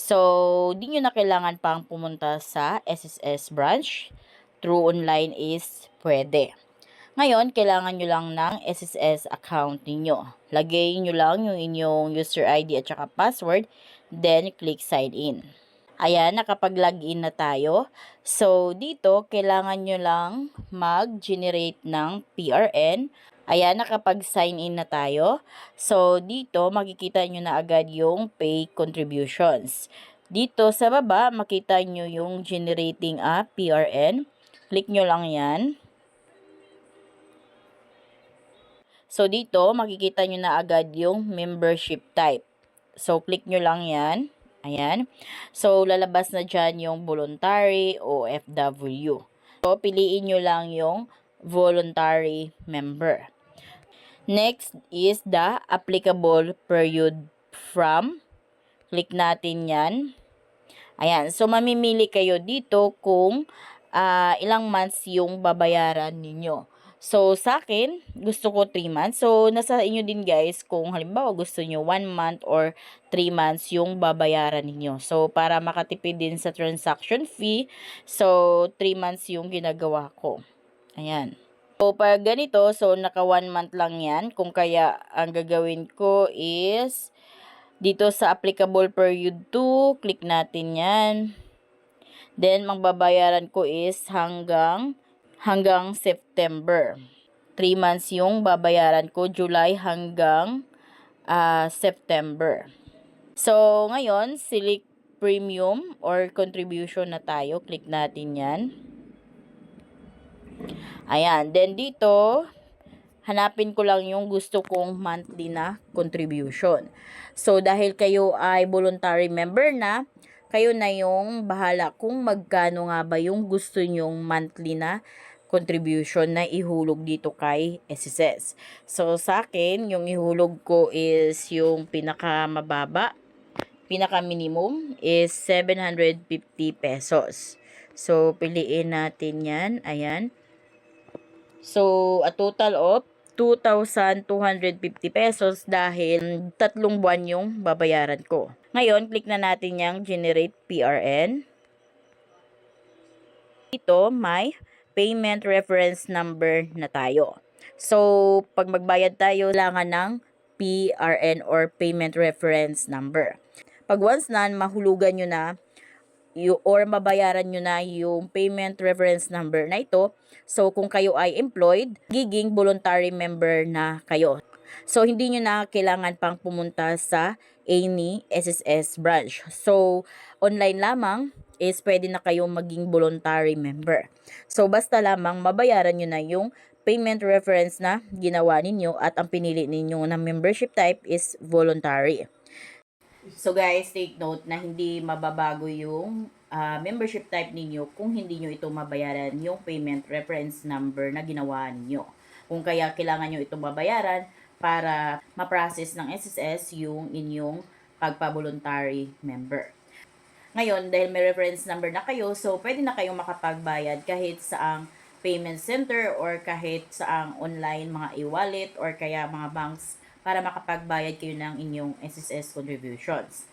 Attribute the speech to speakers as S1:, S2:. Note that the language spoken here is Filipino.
S1: So, di nyo na kailangan pang pumunta sa SSS branch. Through online is pwede. Ngayon, kailangan nyo lang ng SSS account ninyo. Lagay nyo lang yung inyong user ID at saka password, then click sign in. Ayan, nakapag-login na tayo. So, dito, kailangan nyo lang mag-generate ng PRN. Ayan, nakapag-sign in na tayo. So, dito, makikita nyo na agad yung pay contributions. Dito, sa baba, makita nyo yung generating a PRN. Click nyo lang yan. So, dito, makikita nyo na agad yung membership type. So, click nyo lang yan. Ayan. So, lalabas na dyan yung voluntary o FW. So, piliin nyo lang yung voluntary member. Next is the applicable period from. Click natin yan. Ayan. So, mamimili kayo dito kung ilang months yung babayaran ninyo. So, sa akin, gusto ko 3 months. So, nasa inyo din guys kung halimbawa gusto nyo 1 month or 3 months yung babayaran ninyo. So, para makatipid din sa transaction fee, so 3 months yung ginagawa ko. Ayan. So, pag ganito, so naka 1 month lang yan. Kung kaya, ang gagawin ko is, dito sa applicable period 2, click natin yan. Then, magbabayaran ko is hanggang September. 3 months yung babayaran ko, July hanggang September. So, ngayon, select premium or contribution na tayo. Click natin yan. Ayan. Then, dito, hanapin ko lang yung gusto kong monthly na contribution. So, dahil kayo ay voluntary member na, kayo na yung bahala kung magkano nga ba yung gusto nyong monthly na contribution na ihulog dito kay SSS. So, sa akin, yung ihulog ko is yung pinakamababa, pinaka-minimum is 750 pesos. So, piliin natin yan. Ayan. So, a total of 2,250 pesos dahil 3 buwan yung babayaran ko. Ngayon, click na natin yung generate PRN. Ito, may payment reference number na tayo. So, pag magbayad tayo, kailangan ng PRN or payment reference number. Pag once na mahulugan nyo na or mabayaran nyo na yung payment reference number na ito, so kung kayo ay employed, giging voluntary member na kayo. So, hindi nyo na kailangan pang pumunta sa any SSS branch. So, online lamang is pwede na kayong maging voluntary member. So, basta lamang mabayaran nyo na yung payment reference na ginawa ninyo at ang pinili ninyo na membership type is voluntary. So, guys, take note na hindi mababago yung membership type ninyo kung hindi nyo ito mabayaran yung payment reference number na ginawa ninyo. Kung kaya kailangan nyo itong mabayaran para ma-process ng SSS yung inyong pagpa-voluntary member. Ngayon, dahil may reference number na kayo, so pwede na kayong makapagbayad kahit saang payment center or kahit saang online mga e-wallet or kaya mga banks para makapagbayad kayo ng inyong SSS contributions.